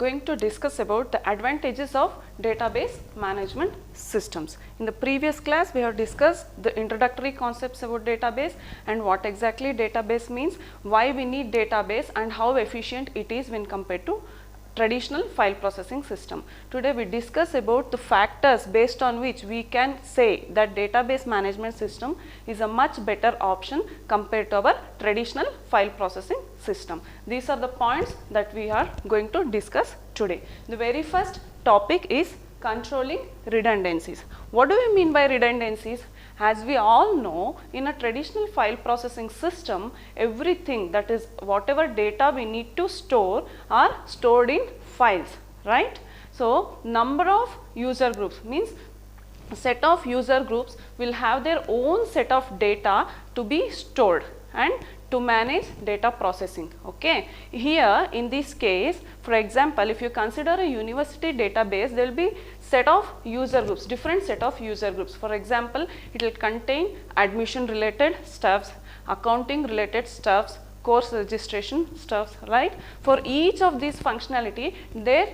going to discuss about the advantages of database management systems. In the previous class, we have discussed the introductory concepts about database and what exactly database means, why we need database and how efficient it is when compared to traditional file processing system. Today we discuss about the factors based on which we can say that database management system is a much better option compared to our traditional file processing system. These are the points that we are going to discuss today. The very first topic is controlling redundancies. What do we mean by redundancies? As we all know, in a traditional file processing system, everything, that is whatever data we need to store, are stored in files, right? So, number of user groups means set of user groups will have their own set of data to be stored and to manage data processing. Okay. Here in this case, for example, if you consider a university database, there will be set of user groups, different set of user groups. For example, it will contain admission related stuffs, accounting related stuffs, course registration stuffs, right? For each of these functionality, there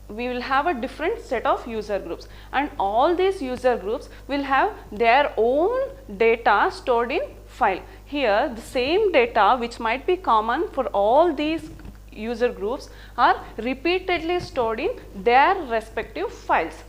we will have a different set of user groups, and all these user groups will have their own data stored in file. Here the same data which might be common for all these user groups are repeatedly stored in their respective files.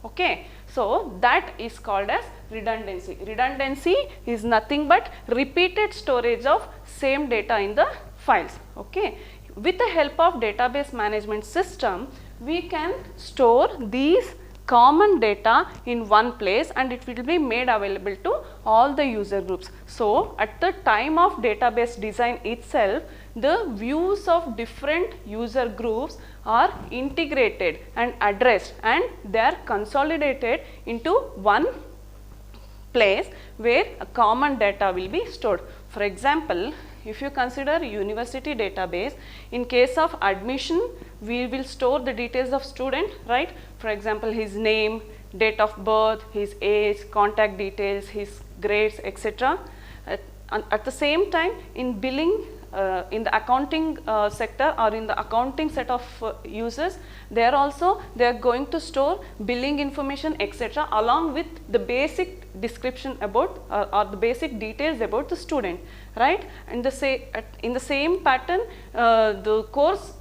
Okay. So, that is called as redundancy. Redundancy is nothing but repeated storage of same data in the files. Okay. With the help of database management system, we can store these common data in one place and it will be made available to all the user groups. So, at the time of database design itself, the views of different user groups are integrated and addressed, and they are consolidated into one place where a common data will be stored. For example, if you consider university database, in case of admission, we will store the details of student, right? For example, his name, date of birth, his age, contact details, his grades, etc. At the same time, in billing, in the accounting sector or in the accounting set of users, there also they are going to store billing information, etc., along with the basic description about or the basic details about the student, right? And in the same pattern, the course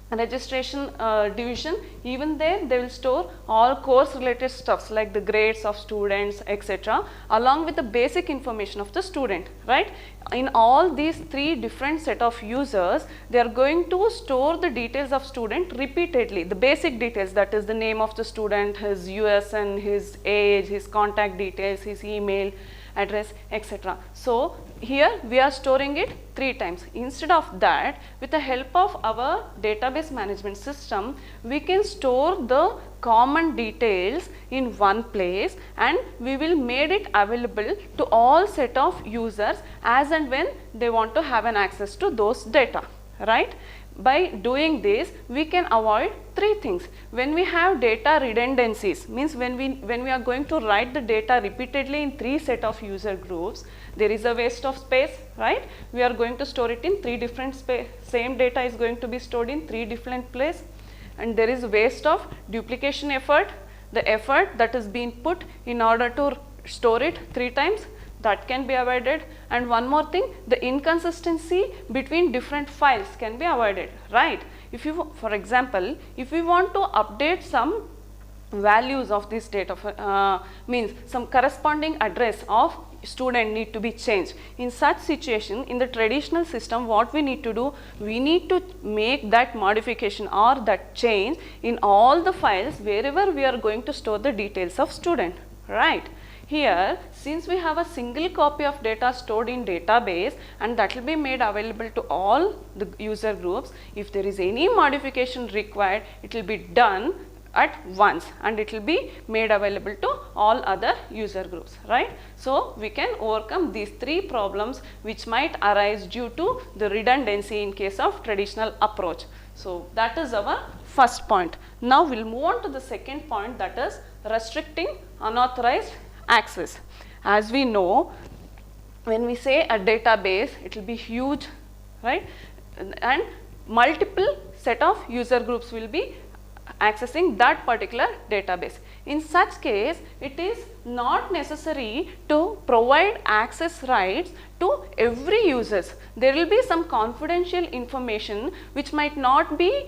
registration division, even there they will store all course related stuffs like the grades of students, etc., along with the basic information of the student, right? In all these three different set of users, they are going to store the details of student repeatedly, the basic details, that is the name of the student, his USN, his age, his contact details, his email address, etc. So, here we are storing it 3 times. Instead of that, with the help of our database management system, we can store the common details in one place and we will made it available to all set of users as and when they want to have an access to those data, right? By doing this, we can avoid 3 things. When we have data redundancies, means when we are going to write the data repeatedly in 3 set of user groups, there is a waste of space, right? We are going to store it in 3 different space. Same data is going to be stored in 3 different places, and there is waste of duplication effort, the effort that is being put in order to store it 3 times. That can be avoided, and one more thing, the inconsistency between different files can be avoided, right? If you, for example, if we want to update some values of this data, means some corresponding address of student need to be changed. In such situation, in the traditional system, what we need to do, we need to make that modification or that change in all the files wherever we are going to store the details of student, right? Here, since we have a single copy of data stored in database and that will be made available to all the user groups, if there is any modification required, it will be done at once and it will be made available to all other user groups, right? So, we can overcome these 3 problems which might arise due to the redundancy in case of traditional approach. So, that is our first point. Now, we will move on to the second point, that is restricting unauthorized access. As we know, when we say a database, it will be huge, right? And multiple set of user groups will be accessing that particular database. In such case, it is not necessary to provide access rights to every users. There will be some confidential information which might not be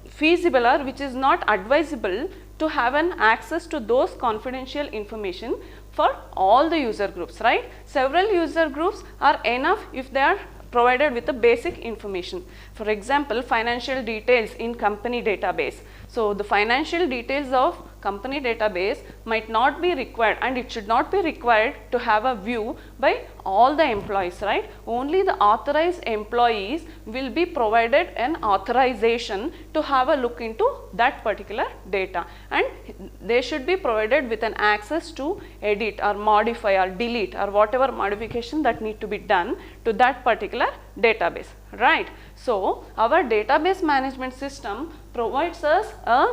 feasible or which is not advisable to have an access to those confidential information for all the user groups, right. Several user groups are enough if they are provided with the basic information. For example, financial details in company database. So, the financial details of company database might not be required, and it should not be required to have a view by all the employees, right. Only the authorized employees will be provided an authorization to have a look into that particular data, and they should be provided with an access to edit or modify or delete or whatever modification that need to be done to that particular database, right. So, our database management system provides us a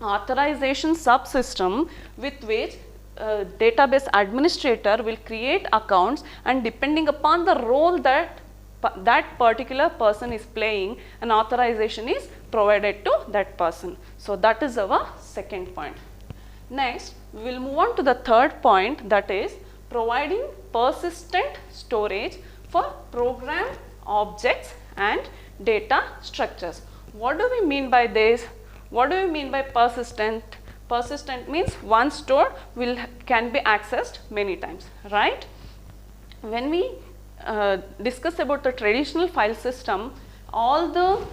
authorization subsystem with which database administrator will create accounts, and depending upon the role that that particular person is playing, an authorization is provided to that person. So, that is our second point. Next, we will move on to the third point, that is providing persistent storage for program objects and data structures. What do we mean by this? What do we mean by persistent? Persistent means once stored can be accessed many times, right. When we discuss about the traditional file system, all the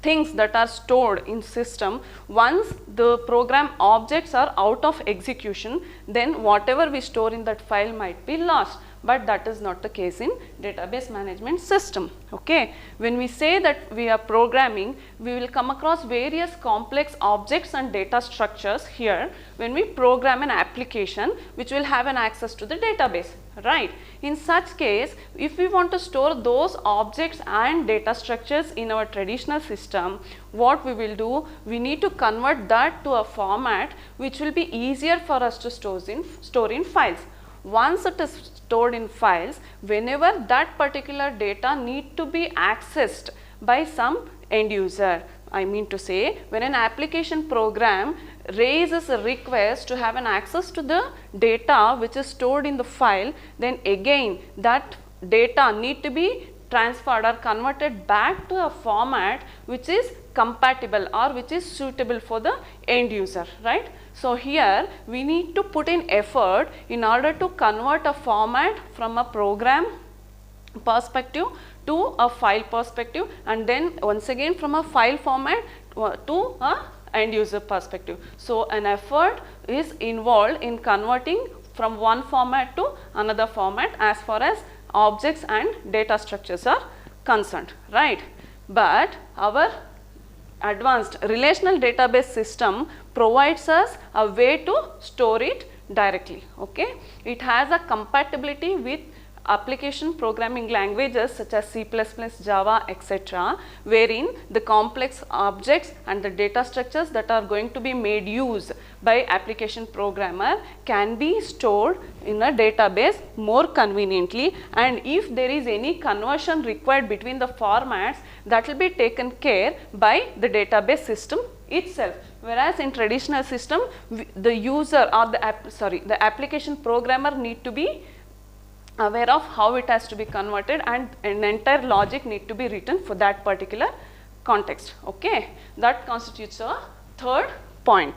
things that are stored in system, once the program objects are out of execution, then whatever we store in that file might be lost. But that is not the case in database management system, okay. When we say that we are programming, we will come across various complex objects and data structures here when we program an application which will have an access to the database, right. In such case, if we want to store those objects and data structures in our traditional system, what we will do, we need to convert that to a format which will be easier for us to store in files. Once it is stored in files, whenever that particular data need to be accessed by some end user, I mean to say, when an application program raises a request to have an access to the data which is stored in the file, then again that data need to be transferred or converted back to a format which is compatible or which is suitable for the end user, right. So, here we need to put in effort in order to convert a format from a program perspective to a file perspective, and then once again from a file format to a end user perspective. So, an effort is involved in converting from one format to another format as far as objects and data structures are concerned, right. But our advanced relational database system provides us a way to store it directly, okay. It has a compatibility with application programming languages such as C++, Java, etc., wherein the complex objects and the data structures that are going to be made use by application programmer can be stored in a database more conveniently, and if there is any conversion required between the formats, that will be taken care by the database system itself. Whereas in traditional system, the user or the application programmer need to be aware of how it has to be converted, and an entire logic need to be written for that particular context, okay. That constitutes a third point.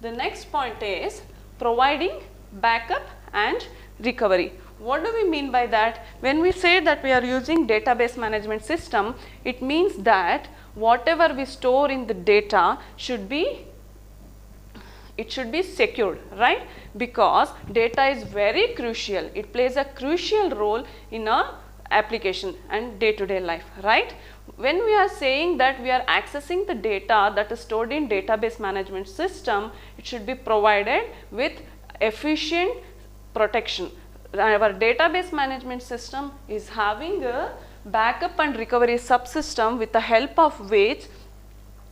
The next point is providing backup and recovery. What do we mean by that? When we say that we are using database management system, it means that whatever we store in the data should be secured, right, because data is very crucial. It plays a crucial role in our application and day-to-day life, right. When we are saying that we are accessing the data that is stored in database management system, it should be provided with efficient protection. Our database management system is having a backup and recovery subsystem with the help of which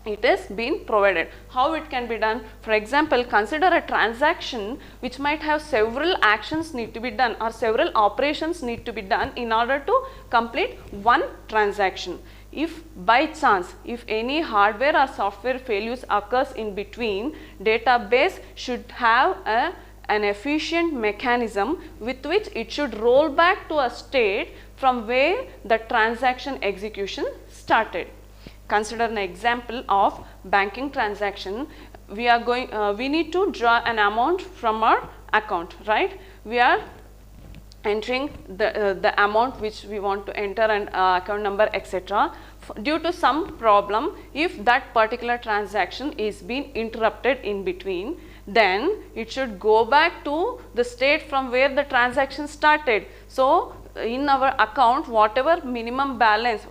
it is being provided. How it can be done? For example, consider a transaction which might have several actions need to be done or several operations need to be done in order to complete one transaction. if by chance, if any hardware or software failures occurs in between, database should have an efficient mechanism with which it should roll back to a state from where the transaction execution started. Consider an example of banking transaction. We need to draw an amount from our account, right? We are entering the amount which we want to enter and account number, etc. Due to some problem, if that particular transaction is being interrupted in between, then it should go back to the state from where the transaction started. So in our account, whatever balance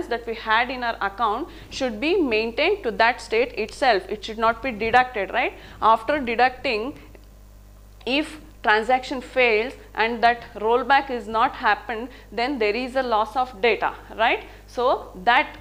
that we had in our account should be maintained to that state itself. It should not be deducted, right? After deducting, if transaction fails and that rollback is not happened, then there is a loss of data, right? So that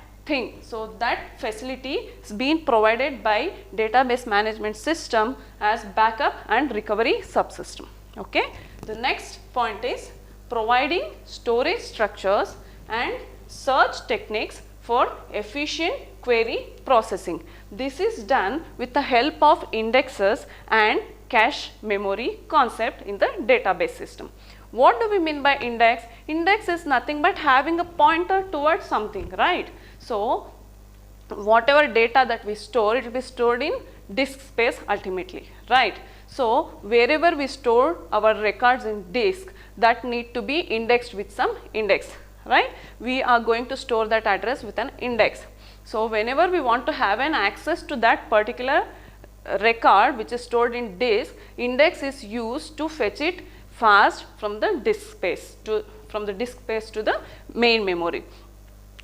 facility is being provided by database management system as backup and recovery subsystem. Okay. The next point is providing storage structures and search techniques for efficient query processing. This is done with the help of indexes and cache memory concept in the database system. What do we mean by index? Index is nothing but having a pointer towards something, right? So whatever data that we store, it will be stored in disk space ultimately, right? So wherever we store our records in disk, that need to be indexed with some index, right? We are going to store that address with an index. So whenever we want to have an access to that particular record which is stored in disk, index is used to fetch it fast from the disk space to the main memory.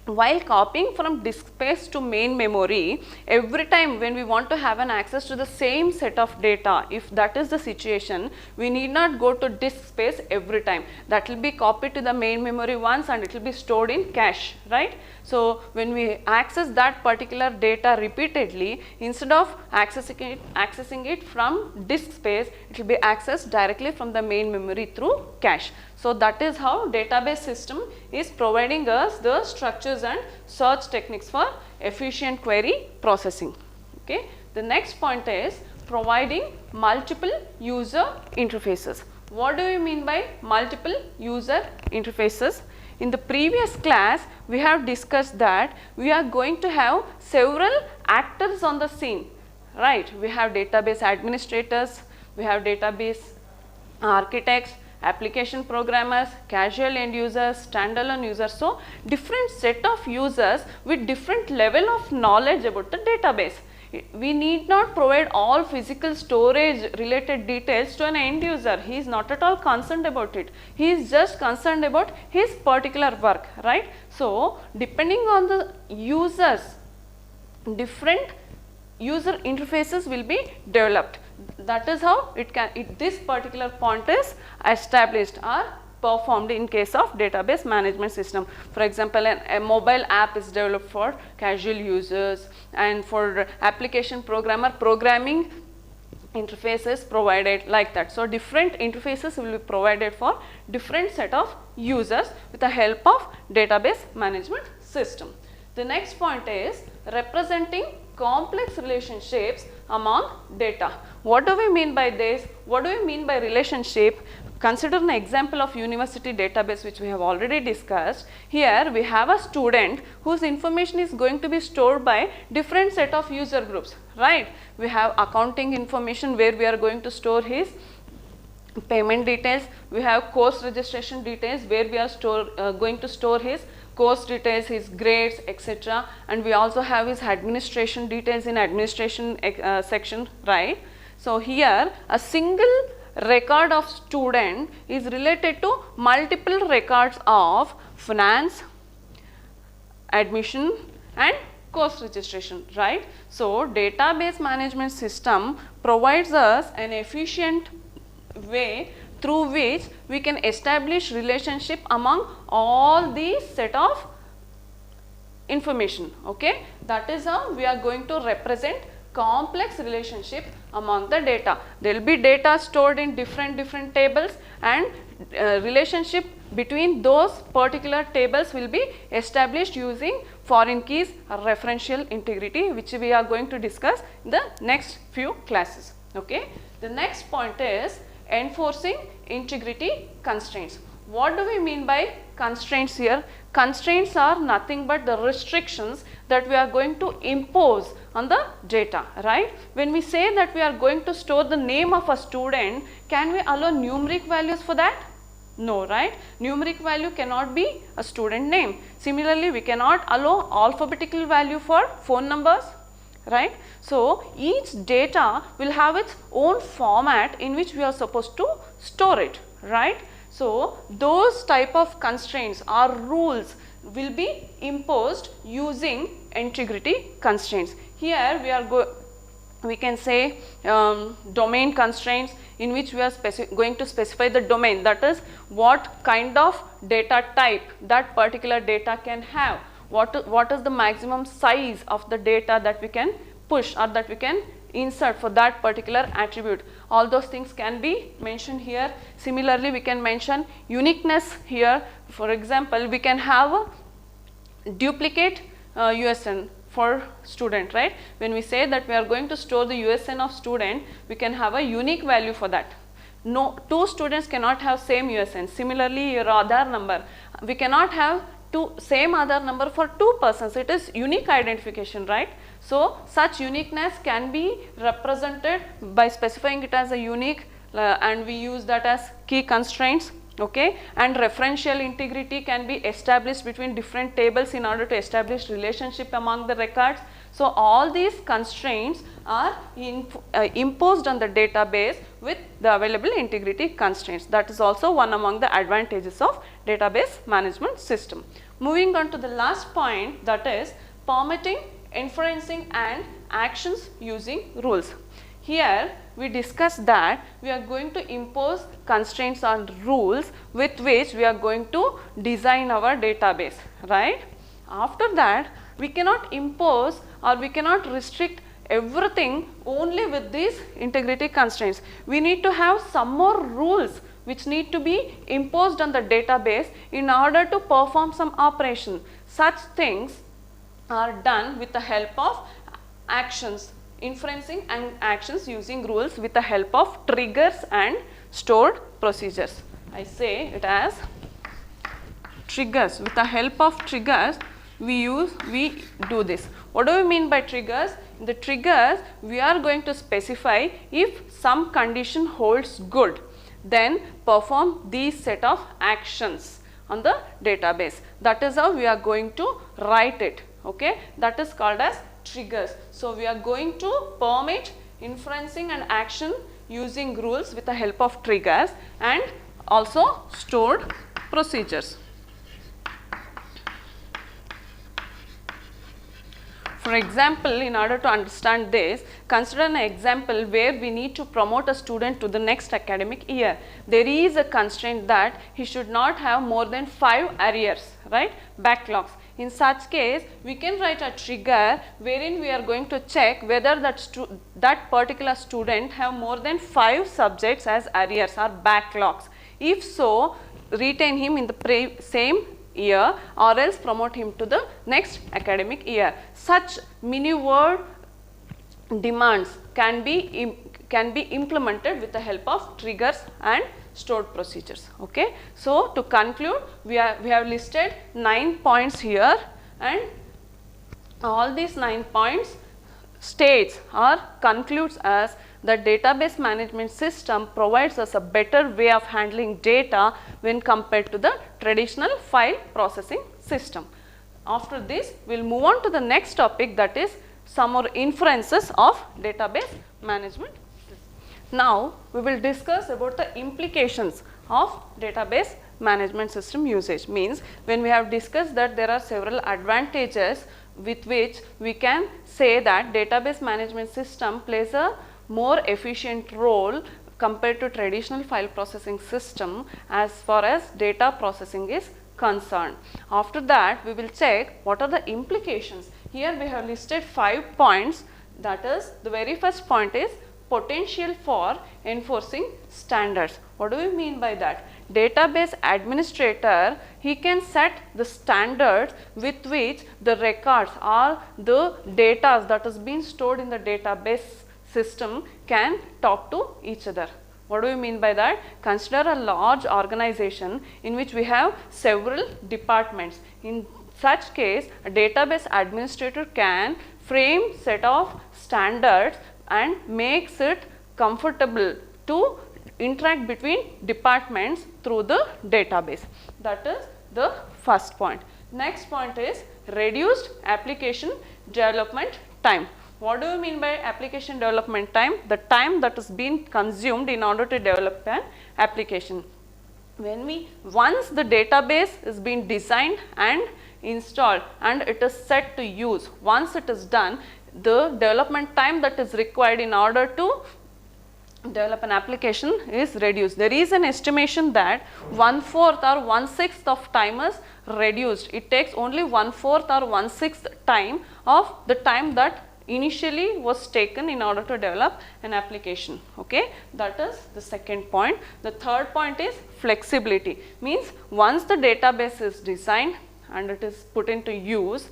While copying from disk space to main memory, every time when we want to have an access to the same set of data, if that is the situation, we need not go to disk space every time. That will be copied to the main memory once and it will be stored in cache, right? So when we access that particular data repeatedly, instead of accessing it from disk space, it will be accessed directly from the main memory through cache. So that is how database system is providing us the structures and search techniques for efficient query processing. Okay. The next point is providing multiple user interfaces. What do we mean by multiple user interfaces? In the previous class, we have discussed that we are going to have several actors on the scene, right? We have database administrators, we have database architects, application programmers, casual end users, standalone users. So different set of users with different level of knowledge about the database. We need not provide all physical storage related details to an end user. He is not at all concerned about it. He is just concerned about his particular work, right? So depending on the users, different user interfaces will be developed. That is how this particular point is established or performed in case of database management system. For example, a mobile app is developed for casual users, and for application programmer, programming interfaces provided like that. So different interfaces will be provided for different set of users with the help of database management system. The next point is representing complex relationships among data. What do we mean by this? What do we mean by relationship? Consider an example of university database which we have already discussed. Here we have a student whose information is going to be stored by different set of user groups, right? We have accounting information where we are going to store his payment details. We have course registration details where we are going to store his course details, his grades, etc. And we also have his administration details in administration section, right? So here a single record of student is related to multiple records of finance, admission and course registration, right? So database management system provides us an efficient way through which we can establish relationship among all these set of information. Okay, that is how we are going to represent complex relationship among the data. There will be data stored in different tables, and relationship between those particular tables will be established using foreign keys or referential integrity, which we are going to discuss in the next few classes. Okay. The next point is enforcing integrity constraints. What do we mean by constraints here? Constraints are nothing but the restrictions that we are going to impose on the data, right? When we say that we are going to store the name of a student, can we allow numeric values for that? No, right? Numeric value cannot be a student name. Similarly, we cannot allow alphabetical value for phone numbers, right? So, each data will have its own format in which we are supposed to store it, right? So, those type of constraints or rules will be imposed using integrity constraints. Here we can say domain constraints, in which we are going to specify the domain, that is what kind of data type that particular data can have, what is the maximum size of the data that we can push or that we can insert for that particular attribute. All those things can be mentioned here. Similarly, we can mention uniqueness here. For example, we can have a duplicate USN for student, right? When we say that we are going to store the USN of student, we can have a unique value for that. No, two students cannot have same USN. Similarly, your Aadhaar number, we cannot have same Aadhaar number for two persons. It is unique identification, right? So, such uniqueness can be represented by specifying it as a unique and we use that as key constraints, okay? And referential integrity can be established between different tables in order to establish relationship among the records. So, all these constraints are imposed on the database with the available integrity constraints. That is also one among the advantages of database management system. Moving on to the last point, that is permitting, inferencing and actions using rules. Here we discussed that we are going to impose constraints on rules with which we are going to design our database, right? After that, we cannot impose or we cannot restrict everything only with these integrity constraints. We need to have some more rules which need to be imposed on the database in order to perform some operation. Such things are done with the help of actions, inferencing and actions using rules with the help of triggers and stored procedures. I say it as triggers. With the help of triggers, we do this. What do we mean by triggers? In the triggers, we are going to specify if some condition holds good, then perform these set of actions on the database. That is how we are going to write it. Okay, that is called as triggers. So, we are going to permit inferencing and action using rules with the help of triggers and also stored procedures. For example, in order to understand this, consider an example where we need to promote a student to the next academic year. There is a constraint that he should not have more than 5 arrears, right, backlogs. In such case, we can write a trigger wherein we are going to check whether that particular student have more than 5 subjects as arrears or backlogs. If so, retain him in the same year or else promote him to the next academic year. Such mini word demands can be implemented with the help of triggers and stored procedures. Okay. So, to conclude, we have listed 9 points here, and all these 9 points states or concludes as the database management system provides us a better way of handling data when compared to the traditional file processing system. After this, we will move on to the next topic, that is some more inferences of database management. Now, we will discuss about the implications of database management system usage. Means, when we have discussed that there are several advantages with which we can say that database management system plays a more efficient role compared to traditional file processing system as far as data processing is concerned. After that, we will check what are the implications. Here we have listed 5 points, that is, the very first point is potential for enforcing standards. What do we mean by that? Database administrator, he can set the standards with which the records or the data that is being stored in the database system can talk to each other. What do we mean by that? Consider a large organization in which we have several departments. In such case, a database administrator can frame set of standards and makes it comfortable to interact between departments through the database. That is the first point. Next point is reduced application development time. What do you mean by application development time? The time that is being consumed in order to develop an application. Once the database is being designed and installed and it is set to use, once it is done, the development time that is required in order to develop an application is reduced. There is an estimation that 1/4 or 1/6 of time is reduced. It takes only 1/4 or 1/6 time of the time that initially was taken in order to develop an application. Okay, that is the second point. The third point is flexibility. Means once the database is designed and it is put into use,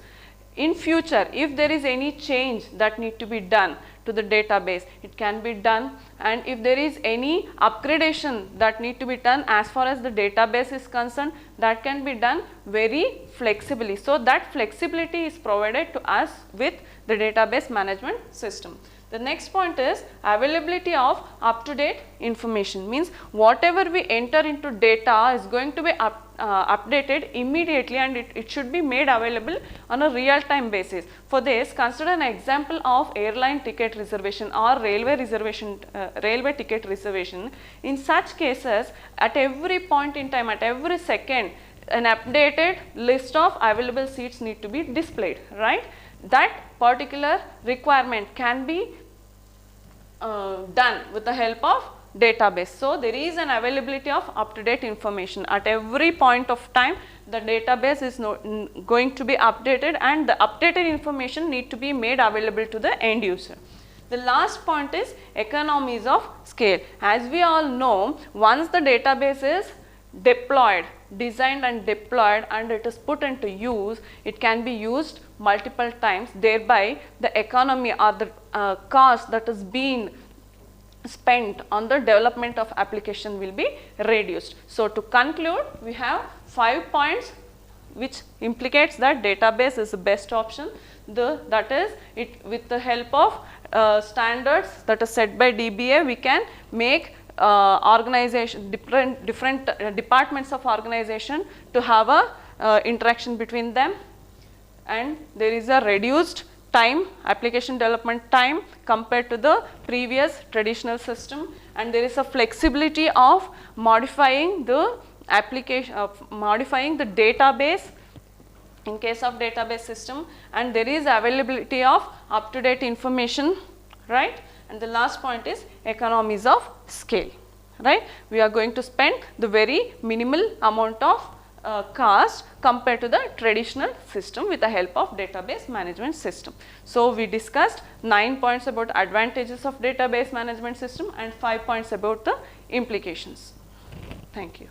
in future if there is any change that need to be done to the database, it can be done, and if there is any upgradation that need to be done as far as the database is concerned, that can be done very flexibly. So that flexibility is provided to us with the database management system. The next point is availability of up-to-date information. Means whatever we enter into data is going to be updated immediately, and it should be made available on a real-time basis. For this, consider an example of airline ticket reservation or railway ticket reservation. In such cases, at every point in time, at every second, an updated list of available seats need to be displayed, right? That particular requirement can be done with the help of database. So there is an availability of up-to-date information at every point of time. The database is going to be updated, and the updated information need to be made available to the end user. The last point is economies of scale. As we all know, once the database is designed and deployed and it is put into use, it can be used multiple times, thereby the economy or the cost that is being spent on the development of application will be reduced. So to conclude, we have 5 points which implicates that database is the best option. That is, with the help of standards that are set by DBA, we can make different departments of organization to have a interaction between them, and there is a reduced time, application development time compared to the previous traditional system, and there is a flexibility of modifying the application, modifying the database in case of database system, and there is availability of up-to-date information, right? And the last point is economies of scale, right? We are going to spend the very minimal amount of cost compared to the traditional system with the help of database management system. So we discussed 9 points about advantages of database management system and 5 points about the implications. Thank you.